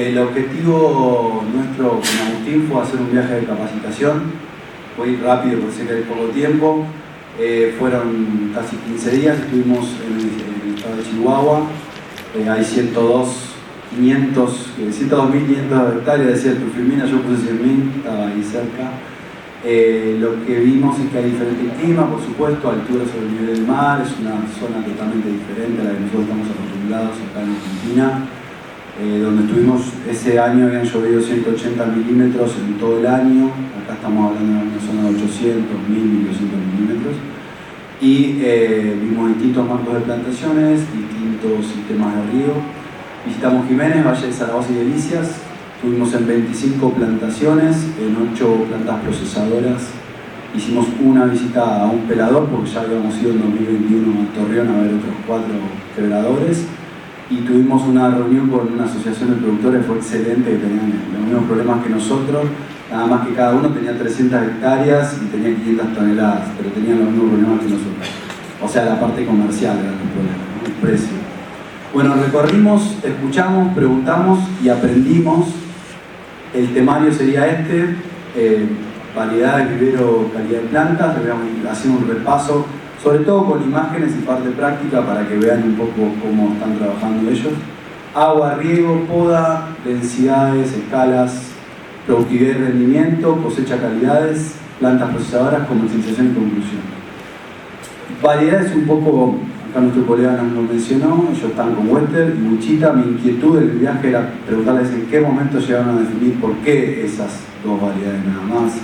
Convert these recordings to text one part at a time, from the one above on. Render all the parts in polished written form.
El objetivo nuestro con Agustín fue hacer un viaje de capacitación. Voy a ir rápido porque sé que hay poco tiempo. Fueron casi 15 días, estuvimos en el estado de Chihuahua. Hay 102.500 hectáreas, decía el Tufilmina, yo puse 100.000, estaba ahí cerca. Lo que vimos es que hay diferentes climas, por supuesto, altura sobre el nivel del mar, es una zona totalmente diferente a la que nosotros estamos acostumbrados acá en Argentina. Donde estuvimos ese año habían llovido 180 milímetros en todo el año, acá estamos hablando de una zona de 800, 1000, 1200 milímetros, y vimos distintos marcos de plantaciones, distintos sistemas de río. Visitamos Jiménez, Valle de Zaragoza y Delicias, estuvimos en 25 plantaciones, en 8 plantas procesadoras. Hicimos una visita a un pelador porque ya habíamos ido en 2021 a Torreón a ver otros 4 quebradores. Y tuvimos una reunión con una asociación de productores, fue excelente, que tenían los mismos problemas que nosotros, nada más que cada uno tenía 300 hectáreas y tenía 500 toneladas, pero tenían los mismos problemas que nosotros. O sea, la parte comercial era el problema, ¿no? El precio. Bueno, recorrimos, escuchamos, preguntamos y aprendimos. El temario sería este, variedad de vivero, calidad de plantas. Le voy a hacer un repaso, sobre todo con imágenes y parte práctica para que vean un poco cómo están trabajando ellos. Agua, riego, poda, densidades, escalas, productividad y rendimiento, cosecha, calidades, plantas procesadoras, comercialización y conclusión. Variedades un poco, acá nuestro colega nos lo mencionó, ellos están con Wester y Wichita. Mi inquietud del viaje era preguntarles en qué momento llegaron a definir por qué esas dos variedades nada más.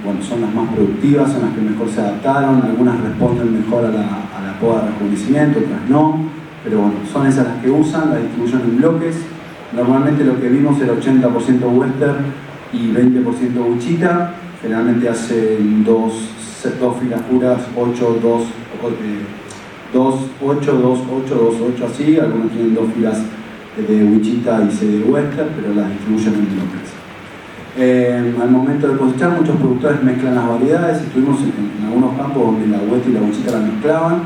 Bueno, son las más productivas, son las que mejor se adaptaron, algunas responden mejor a la poda de rejuvenecimiento, otras no, pero bueno, son esas las que usan, la distribuyen en bloques. Normalmente lo que vimos era 80% Wester y 20% Wichita, generalmente hacen dos filas puras, 8, 2, 8, 2, 8, 2, 8, así, algunos tienen 2 filas de Wichita y 6 de Wester, pero las distribuyen en bloques. Al momento de cosechar, muchos productores mezclan las variedades. Estuvimos en algunos campos donde la Wester y la Wichita la mezclaban.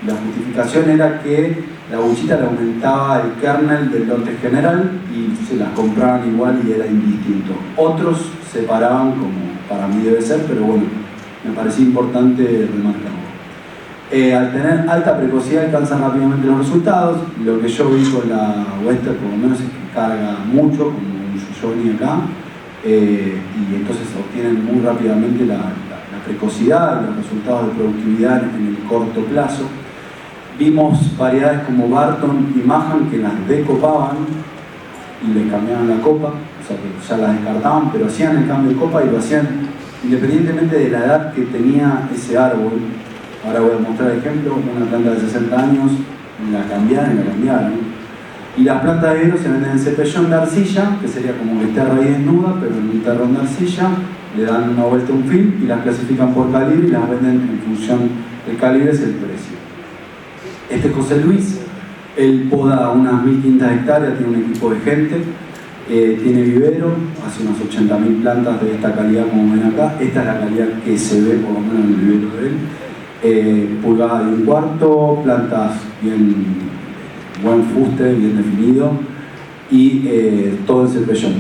La justificación era que la Wichita le aumentaba el kernel del lote general y se las compraban igual y era indistinto. Otros separaban, como para mí debe ser, pero bueno, me parecía importante remarcarlo. Al tener alta precocidad alcanzan rápidamente los resultados. Lo que yo vi con la Wester por lo menos es que carga mucho, como un Johnny acá. Y entonces obtienen muy rápidamente la precocidad y los resultados de productividad en el corto plazo. Vimos variedades como Barton y Mahan que las decopaban y les cambiaban la copa, o sea que ya las descartaban, pero hacían el cambio de copa y lo hacían independientemente de la edad que tenía ese árbol. Ahora voy a mostrar ejemplo, una planta de 60 años la cambiaron. Y las plantas de vivero se venden en cepellón de arcilla, que sería como que esté raíz desnuda, pero en un terrón de arcilla, le dan una vuelta a un film y las clasifican por calibre y las venden en función del calibre, es el precio. Este es José Luis, él poda unas 1500 hectáreas, tiene un equipo de gente, tiene vivero, hace unas 80.000 plantas de esta calidad como ven acá. Esta es la calidad que se ve por lo menos en el vivero de él. Pulgada de 1/4, plantas bien, buen fuste, bien definido, y todo en cepellón.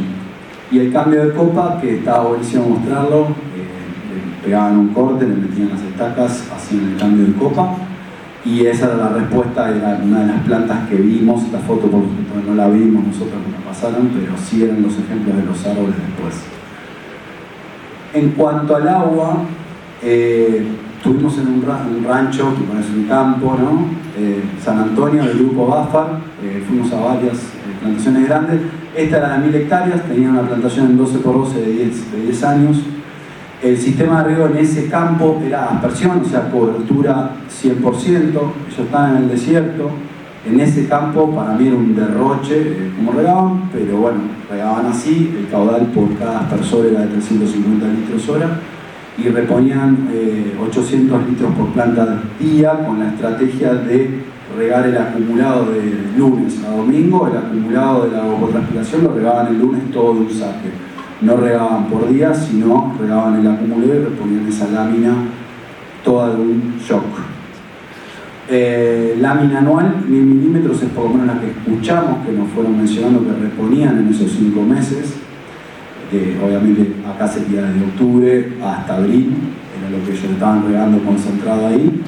Y el cambio de copa, que estaba buenísimo mostrarlo, le pegaban un corte, le metían las estacas, hacían el cambio de copa, y esa era la respuesta, era una de las plantas que vimos. La foto por supuesto no la vimos nosotros, no la pasaron, pero sí eran los ejemplos de los árboles después. En cuanto al agua, estuvimos en un rancho, que parece un campo, ¿no? San Antonio, del grupo BAFAR, fuimos a varias plantaciones grandes. Esta era de 1000 hectáreas, tenía una plantación en 12x12 de 10 años. El sistema de riego en ese campo era aspersión, o sea, cobertura 100%. Ellos estaban en el desierto. En ese campo para mí era un derroche, como regaban, pero bueno, regaban así. El caudal por cada aspersor era de 350 litros hora. Y reponían 800 litros por planta al día, con la estrategia de regar el acumulado de lunes a domingo. El acumulado de la evapotranspiración lo regaban el lunes todo de un saque. No regaban por día, sino regaban el acumulado y reponían esa lámina toda de un shock. Lámina anual, 1000 milímetros, es por lo menos la que escuchamos, que nos fueron mencionando que reponían en esos 5 meses. Obviamente acá sería desde octubre hasta abril, era lo que ellos estaban regando concentrado ahí.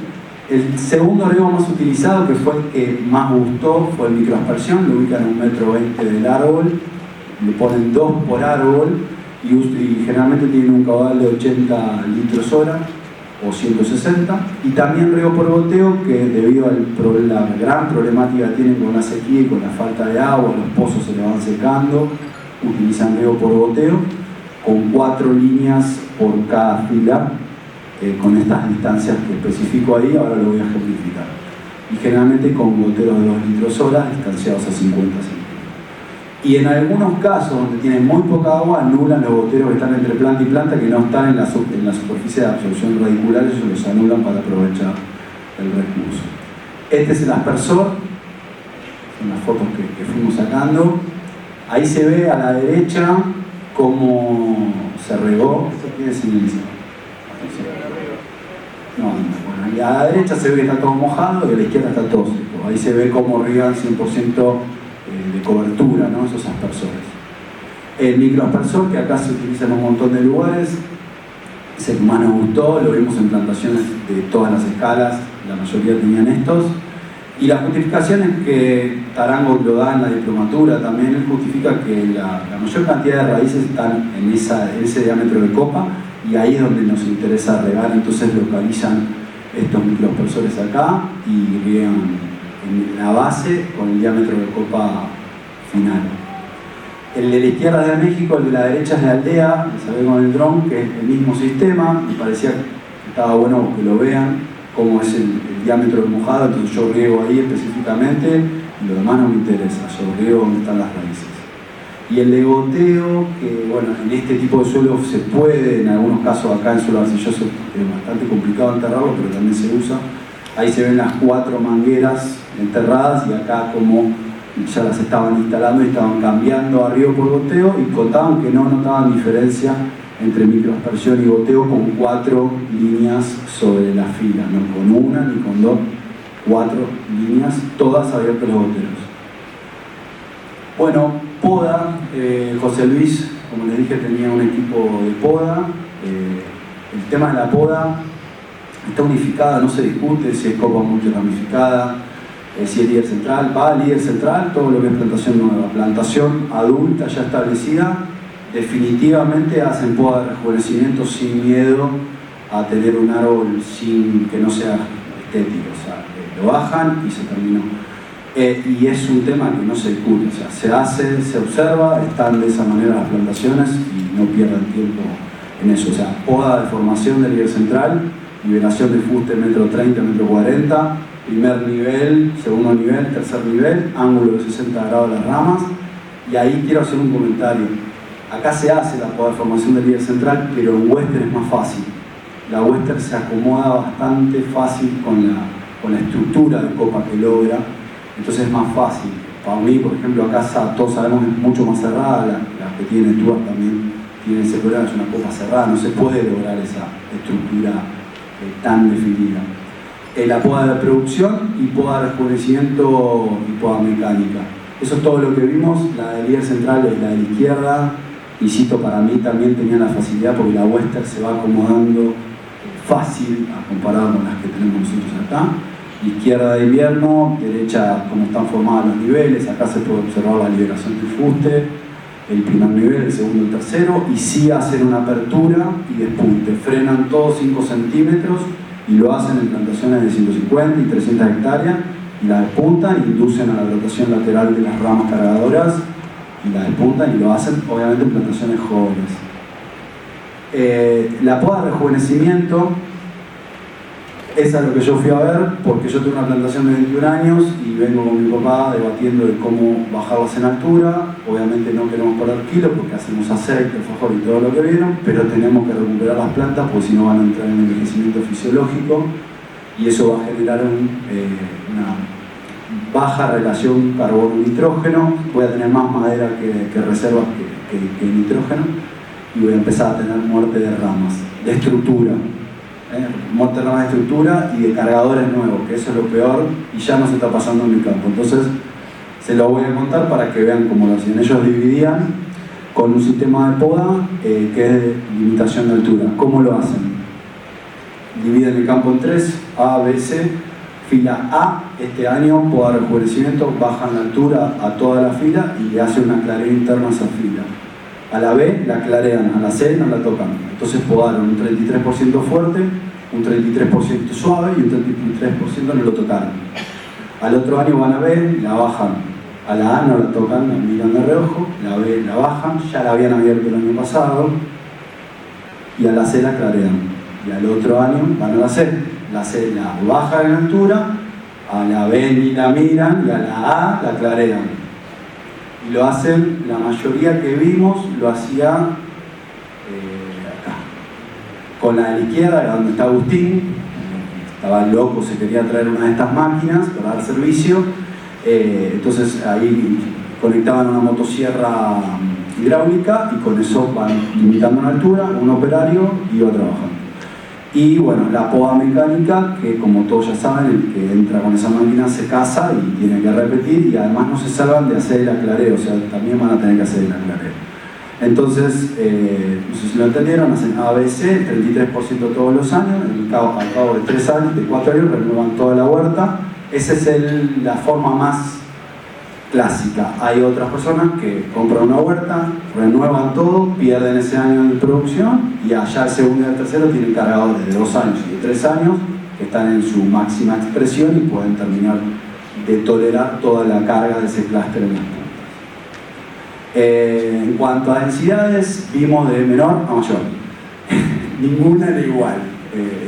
El segundo riego más utilizado, que fue el que más gustó, fue el microaspersión. Lo ubican a 1,20 m del árbol, le ponen 2 por árbol y generalmente tienen un caudal de 80 litros hora o 160. Y también riego por goteo, que debido a la gran problemática que tienen con la sequía y con la falta de agua, los pozos se le van secando, utilizan riego por goteo con 4 líneas por cada fila, con estas distancias que especifico ahí, ahora lo voy a ejemplificar. Y generalmente con goteros de 2 litros hora distanciados a 50 centímetros. Y en algunos casos donde tienen muy poca agua, anulan los goteros que están entre planta y planta, que no están en la superficie de absorción radicular, ellos los anulan para aprovechar el recurso. Este es el aspersor, son las fotos que fuimos sacando. Ahí se ve a la derecha cómo se regó. ¿Esto tiene señalización? No, bueno, y a la derecha se ve que está todo mojado y a la izquierda está todo seco. Ahí se ve cómo riegan 100% de cobertura, ¿no? Esos aspersores. El microaspersor, que acá se utiliza en un montón de lugares, es el que más nos gustó, lo vimos en plantaciones de todas las escalas, la mayoría tenían estos. Y la justificación es que Tarango lo da en la diplomatura también, él justifica que la mayor cantidad de raíces están en ese diámetro de copa, y ahí es donde nos interesa regar, entonces localizan estos microaspersores acá y riegan en la base con el diámetro de copa final. El de la izquierda es de México, el de la derecha es de Aldea, se ve con el dron, que es el mismo sistema, me parecía que estaba bueno que lo vean, cómo es el diámetro del mojado, entonces yo riego ahí específicamente y lo demás no me interesa, yo riego donde están las raíces. Y el de goteo, que bueno, en este tipo de suelo se puede, en algunos casos acá en suelo arcilloso es bastante complicado enterrarlo, pero también se usa. Ahí se ven las 4 mangueras enterradas y acá como ya las estaban instalando y estaban cambiando a riego por goteo y contaban que no notaban diferencia entre microaspersión y goteo con 4 líneas sobre la fila, no con una ni con 2, 4 líneas, todas abiertas los goteros. Bueno, poda, José Luis, como les dije, tenía un equipo de poda. El tema de la poda está unificada, no se discute si es copa multiramificada, si es líder central, va líder central, todo lo que es plantación nueva. Plantación adulta ya establecida, definitivamente hacen poda de rejuvenecimiento sin miedo a tener un árbol que no sea estético, o sea, lo bajan y se terminó. Y es un tema que no se discute, o sea, se hace, se observa, están de esa manera las plantaciones y no pierdan tiempo en eso. O sea, poda de formación del líder central, liberación de fuste 1,30 m, 1,40 m, primer nivel, segundo nivel, tercer nivel, ángulo de 60 grados de las ramas. Y ahí quiero hacer un comentario. Acá se hace la poda de formación del líder central, pero en Western es más fácil. La Western se acomoda bastante fácil con la estructura de copa que logra. Entonces es más fácil. Para mí, por ejemplo, acá todos sabemos que es mucho más cerrada, la que tiene Stuart también tiene ese problema, es una copa cerrada, no se puede lograr esa estructura tan definida. La poda de producción y poda de rejuvenecimiento y poda mecánica. Eso es todo lo que vimos. La de líder central es la de la izquierda. Insisto, para mí también tenía la facilidad porque la Western se va acomodando fácil a comparado con las que tenemos nosotros acá. Izquierda de invierno, derecha como están formados los niveles, acá se puede observar la liberación del fuste, el primer nivel, el segundo, el tercero, y sí hacen una apertura y despunte, frenan todos 5 centímetros y lo hacen en plantaciones de 150 y 300 hectáreas, y la despuntan, inducen a la rotación lateral de las ramas cargadoras, y la despuntan y lo hacen obviamente en plantaciones jóvenes. La poda de rejuvenecimiento, esa es lo que yo fui a ver, porque yo tengo una plantación de 21 años y vengo con mi papá debatiendo de cómo bajarlas en altura. Obviamente no queremos perder kilos porque hacemos aceite, alfajor y todo lo que vieron, pero tenemos que recuperar las plantas porque si no van a entrar en envejecimiento fisiológico y eso va a generar una baja relación carbono-nitrógeno. Voy a tener más madera que reservas que nitrógeno y voy a empezar a tener muerte de ramas, de estructura. termas de estructura y de cargadores nuevos, que eso es lo peor y ya no se está pasando en mi campo. Entonces se lo voy a contar para que vean cómo lo hacían. Ellos dividían con un sistema de poda que es de limitación de altura. ¿Cómo lo hacen? Dividen el campo en tres, A, B, C. Fila A, este año, poda de rejuvenecimiento, bajan la altura a toda la fila y le hace una clareo interna a esa fila. A la B la clarean, a la C no la tocan. Entonces podaron un 33% fuerte, un 33% suave y un 33% no lo tocaron. Al otro año van a B, la bajan. A la A no la tocan, la miran de reojo, la B la bajan, ya la habían abierto el año pasado, y a la C la clarean. Y al otro año van a la C la bajan en altura, a la B ni la miran y a la A la clarean. Y lo hacen, la mayoría que vimos lo hacía acá. Con la de la izquierda, donde está Agustín, estaba loco, se quería traer una de estas máquinas para dar servicio. Entonces ahí conectaban una motosierra hidráulica y con eso van limitando la altura, un operario iba trabajando. Y bueno, la poda mecánica, que como todos ya saben, el que entra con esa máquina se casa y tiene que repetir, y además no se salvan de hacer el aclareo, o sea, también van a tener que hacer el aclareo. Entonces, no sé si lo entendieron, hacen ABC, 33% todos los años, al cabo de 3 años, de 4 años, renuevan toda la huerta. Esa es la forma más clásica. Hay otras personas que compran una huerta, renuevan todo, pierden ese año de producción y allá el segundo y el tercero tienen cargadores de 2 años y de 3 años que están en su máxima expresión y pueden terminar de tolerar toda la carga de ese clúster en las puntas. En cuanto a densidades, vimos de menor a mayor. Ninguna era igual.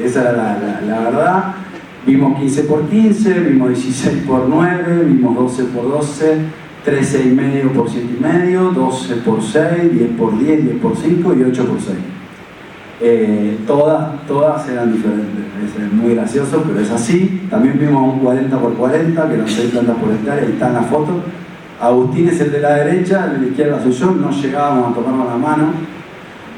Esa era la verdad. Vimos 15 por 15, vimos 16 por 9, vimos 12 por 12, 13,5 por 7,5, 12 por 6, 10 por 10, 10 por 5 y 8 por 6. Todas eran diferentes. Es muy gracioso, pero es así. También vimos un 40 por 40, que eran 6 plantas por hectárea, ahí está en la foto. Agustín es el de la derecha, el de la izquierda soy yo, no llegábamos a tomarnos la mano.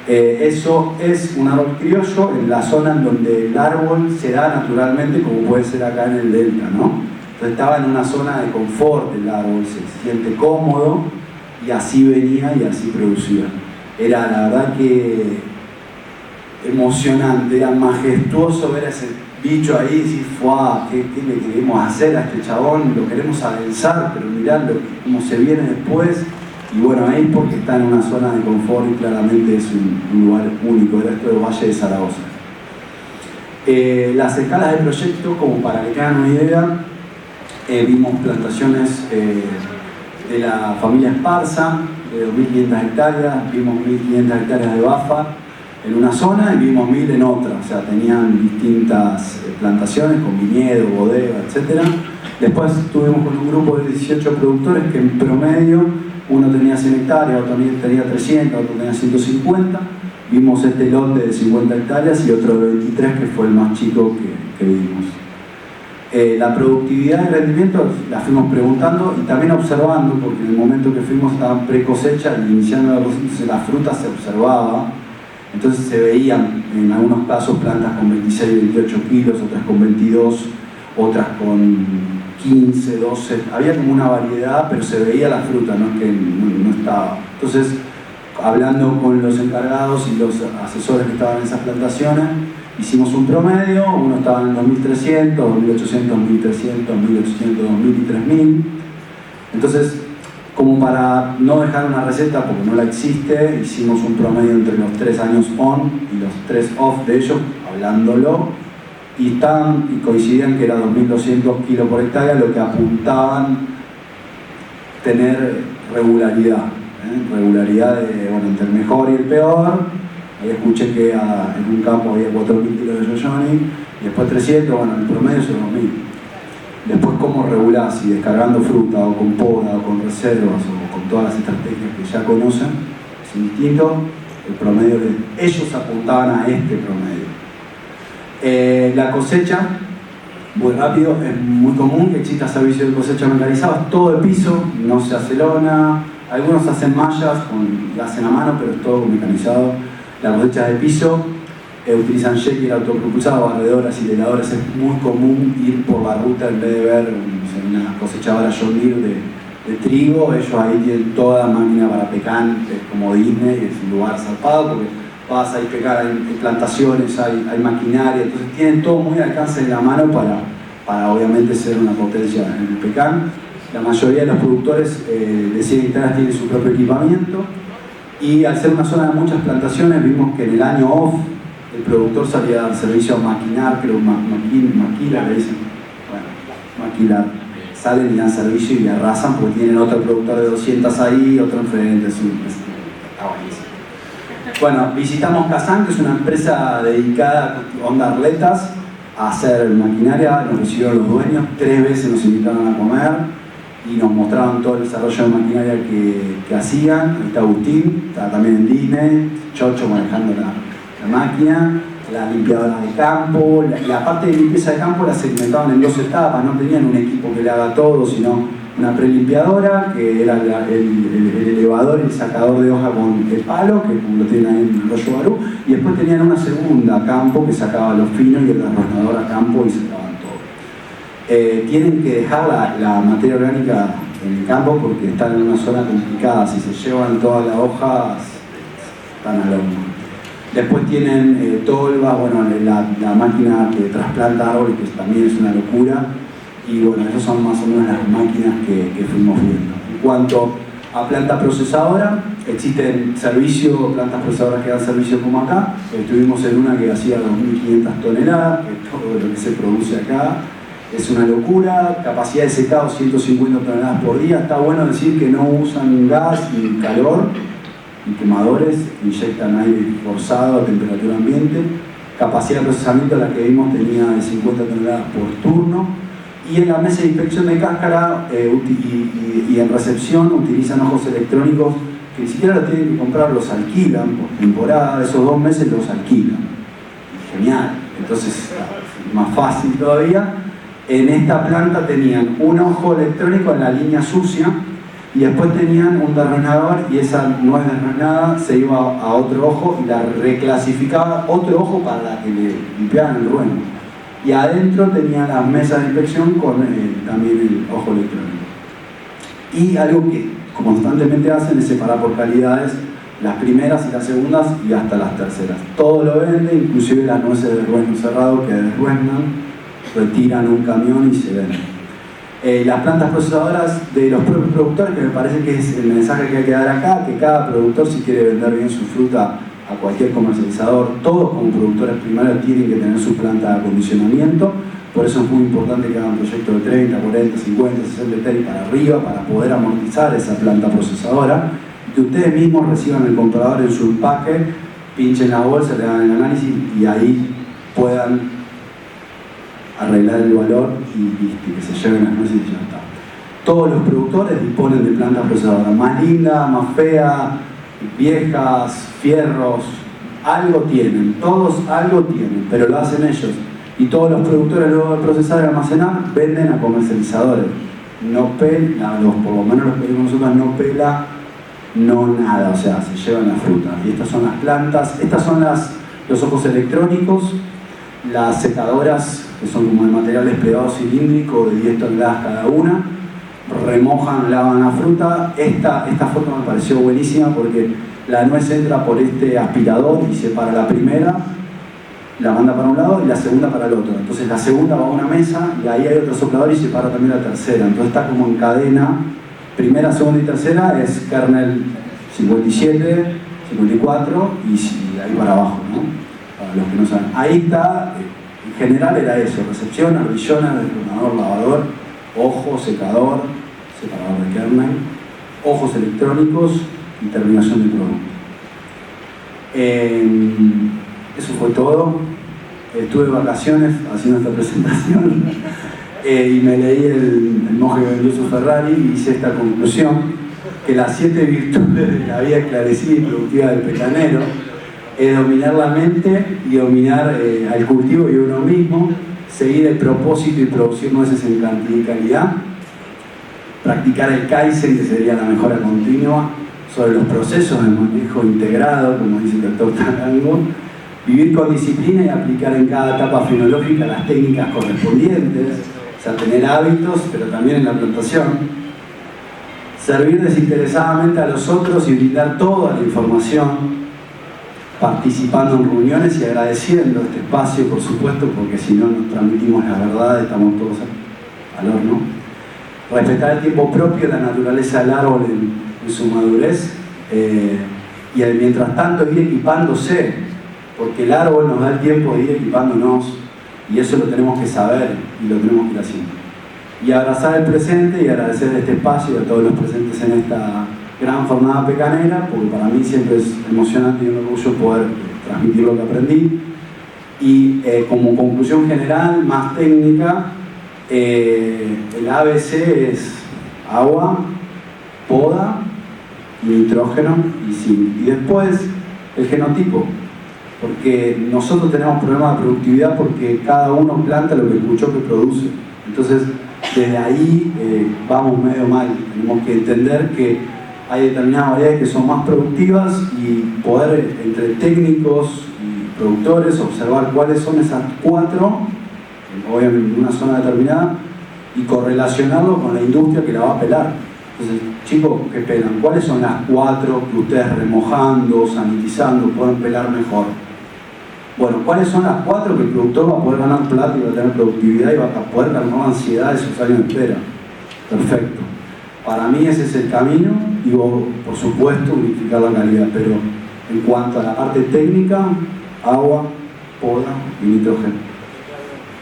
Eso es un árbol criollo en la zona en donde el árbol se da naturalmente, como puede ser acá en el delta, ¿no? Entonces estaba en una zona de confort el árbol, se siente cómodo y así venía y así producía. Era la verdad que emocionante, era majestuoso ver a ese bicho ahí y decir, ¡fuah! ¿Qué le queremos hacer a este chabón? Lo queremos adensar, pero mirá cómo se viene después. Y bueno, ahí porque está en una zona de confort y claramente es un lugar único, era esto del Valle de Zaragoza. Las escalas de proyecto, como para que tengan una idea, vimos plantaciones de la familia Esparza, de 2.500 hectáreas, vimos 1.500 hectáreas de Bafa en una zona y vimos 1.000 en otra, o sea, tenían distintas plantaciones con viñedo, bodega, etc. Después estuvimos con un grupo de 18 productores que en promedio uno tenía 100 hectáreas, otro tenía 300, otro tenía 150. Vimos este lote de 50 hectáreas y otro de 23, que fue el más chico que vimos. La productividad y rendimiento la fuimos preguntando y también observando, porque en el momento que fuimos estaban pre-cosecha y iniciando la cosecha, entonces la fruta se observaba. Entonces se veían en algunos casos plantas con 26, 28 kilos, otras con 22, otras con 15, 12, había como una variedad, pero se veía la fruta, no es que no estaba. Entonces, hablando con los encargados y los asesores que estaban en esas plantaciones, hicimos un promedio, uno estaba en 2.300, 2.800, 1.300, 1.800, 2.000 y 3.000. Entonces, como para no dejar una receta, porque no la existe, hicimos un promedio entre los 3 años on y los 3 off de ellos, hablándolo, y coincidían que era 2.200 kilos por hectárea, lo que apuntaban tener regularidad. Regularidad entre el mejor y el peor. Ahí escuché que en un campo había 4.000 kilos de yoyoni, y después 300, bueno, el promedio es 2.000. Después, ¿cómo regular? Si descargando fruta, o con poda, o con reservas, o con todas las estrategias que ya conocen, es distinto. El promedio ellos apuntaban a este promedio. La cosecha, muy rápido, es muy común que exista servicio de cosecha mecanizado, es todo de piso, no se hace lona, algunos hacen mallas, hacen a mano, pero es todo mecanizado. La cosecha de piso, utilizan Jekyll autopropulsado, barredoras, aceleradores. Es muy común ir por la ruta en vez de ver, no sé, una cosechadora John Deere de trigo. Ellos ahí tienen toda máquina para pecan, es como Disney, es un lugar zarpado porque vas a ir pecar, hay plantaciones, hay maquinaria, entonces tienen todo muy al alcance de la mano para obviamente ser una potencia en el pecan. La mayoría de los productores de 100 hectáreas tienen su propio equipamiento, y al ser una zona de muchas plantaciones vimos que en el año off el productor salía a dar servicio a maquinar, creo maquila, le dicen, bueno, maquilar, salen y dan servicio y arrasan porque tienen otro productor de 200 ahí, otro enfrente, está buenísimo. Bueno, visitamos Kazán, que es una empresa dedicada a onda Arletas, a hacer maquinaria. Nos recibieron los dueños, 3 veces nos invitaron a comer y nos mostraron todo el desarrollo de maquinaria que hacían. Ahí está Agustín, está también en Disney, Chocho manejando la máquina, la limpiadora de campo. La parte de limpieza de campo la segmentaban en 2 etapas, no tenían un equipo que le haga todo, sino una prelimpiadora, que era el elevador y el sacador de hoja con el palo, que como lo tienen ahí en el Arroyo Barú, y después tenían una segunda a campo que sacaba los finos y el desarrollador a campo y sacaban todo. Tienen que dejar la materia orgánica en el campo porque están en una zona complicada. Si se llevan todas las hojas, están al horno. Después tienen tolva, bueno, la máquina que trasplanta árboles, que también es una locura. Y bueno, esas son más o menos las máquinas que fuimos viendo. En cuanto a planta procesadora, existen plantas procesadoras que dan servicio como acá. Estuvimos en una que hacía 2.500 toneladas, que es todo lo que se produce acá. Es una locura, capacidad de secado 150 toneladas por día. Está bueno decir que no usan gas ni calor, ni quemadores, inyectan aire forzado a temperatura ambiente. Capacidad de procesamiento, la que vimos, tenía de 50 toneladas por turno. Y en la mesa de inspección de cáscara y en recepción utilizan ojos electrónicos que ni siquiera los tienen que comprar, los alquilan por temporada. Esos 2 meses los alquilan. Genial, entonces más fácil todavía. En esta planta tenían un ojo electrónico en la línea sucia y después tenían un derrenador, y esa no es derrenada, se iba a otro ojo y la reclasificaba otro ojo para que le limpiaran el rueno. Y adentro tenía las mesas de inspección con también el ojo electrónico. Y algo que constantemente hacen es separar por calidades las primeras y las segundas y hasta las terceras. Todo lo venden, inclusive las nueces de rueno cerrado que desruenan, retiran un camión y se venden. Las plantas procesadoras de los propios productores, que me parece que es el mensaje que hay que dar acá, que cada productor, si quiere vender bien su fruta a cualquier comercializador, todos como productores primarios tienen que tener su planta de acondicionamiento. Por eso es muy importante que hagan proyectos de 30, 40, 50, 60 hectáreas para arriba para poder amortizar esa planta procesadora, y que ustedes mismos reciban el comprador en su empaque, pinchen la bolsa, le hagan el análisis y ahí puedan arreglar el valor y que se lleven las nueces y ya está. Todos los productores disponen de plantas procesadoras, más lindas, más feas, viejas, fierros, algo tienen, todos algo tienen, pero lo hacen ellos. Y todos los productores, luego de procesar y almacenar, venden a comercializadores. No pela, por lo menos los que pedimos nosotros, no pela, no nada, o sea, se llevan la fruta. Y estas son las plantas, estas son los ojos electrónicos, las secadoras, que son como de material desplegado cilíndrico de 10 toneladas cada una. Remojan, lavan la fruta. Esta foto me pareció buenísima porque la nuez entra por este aspirador y separa la primera, la manda para un lado y la segunda para el otro. Entonces la segunda va a una mesa y ahí hay otro soplador y separa también la tercera. Entonces está como en cadena. Primera, segunda y tercera es kernel 57, 54 y ahí para abajo, ¿no? Para los que no saben. Ahí está, en general era eso: recepción, ardillona, desplomador, lavador, ojo, secador, separador de kernel, ojos electrónicos y terminación del producto. Eso fue todo. Estuve de vacaciones haciendo esta presentación y me leí el monje Benduso Ferrari y hice esta conclusión: que las 7 virtudes de la vida esclarecida y productiva del pecanero es dominar la mente y dominar al cultivo y uno mismo, seguir el propósito y producir nueces en cantidad y calidad, practicar el Kaizen, que sería la mejora continua, sobre los procesos de manejo integrado, como dice el doctor Tarango, Vivir con disciplina y aplicar en cada etapa fenológica las técnicas correspondientes, o sea, tener hábitos, pero también en la plantación. Servir desinteresadamente a los otros y brindar toda la información, participando en reuniones y agradeciendo este espacio, por supuesto, porque si no nos transmitimos la verdad, estamos todos al horno. Respetar el tiempo propio, la naturaleza del árbol en su madurez, y mientras tanto ir equipándose, porque el árbol nos da el tiempo de ir equipándonos, y eso lo tenemos que saber y lo tenemos que ir haciendo. Y abrazar el presente y agradecer este espacio y a todos los presentes en esta gran jornada pecanera, porque para mí siempre es emocionante y un orgullo poder transmitir lo que aprendí. Y como conclusión general, más técnica, el ABC es agua, poda, nitrógeno y zinc. Y después el genotipo, porque nosotros tenemos problemas de productividad porque cada uno planta lo que escuchó que produce. Entonces, desde ahí vamos medio mal. Tenemos que entender que hay determinadas variedades que son más productivas y poder, entre técnicos y productores, observar cuáles son esas 4, obviamente en una zona determinada, y correlacionarlo con la industria que la va a pelar. Entonces, chicos que pelan, ¿cuáles son las 4 que ustedes remojando, sanitizando, pueden pelar mejor? Bueno, ¿cuáles son las 4 que el productor va a poder ganar plata y va a tener productividad y va a poder calmar la ansiedad de sus años de espera? Perfecto. Para mí ese es el camino y por supuesto unificar la calidad, pero en cuanto a la parte técnica, agua, poda y nitrógeno.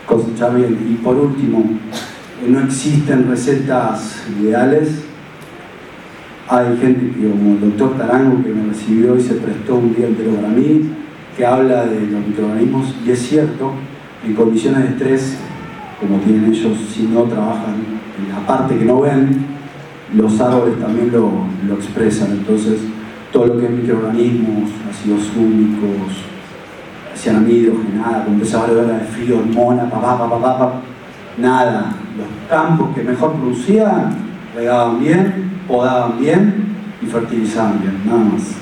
Cosechar bien. Y por último, no existen recetas ideales. Hay gente como el doctor Tarango que me recibió y se prestó un día entero para mí, que habla de los microorganismos, y es cierto, en condiciones de estrés, como tienen ellos, si no trabajan en la parte que no ven, los árboles también lo expresan. Entonces, todo lo que es microorganismos, ácidos úmicos, cianamida hidrogenada, cuando empezaba a ver de frío, hormona, nada. Los campos que mejor producían, regaban bien, podaban bien y fertilizaban bien, nada más.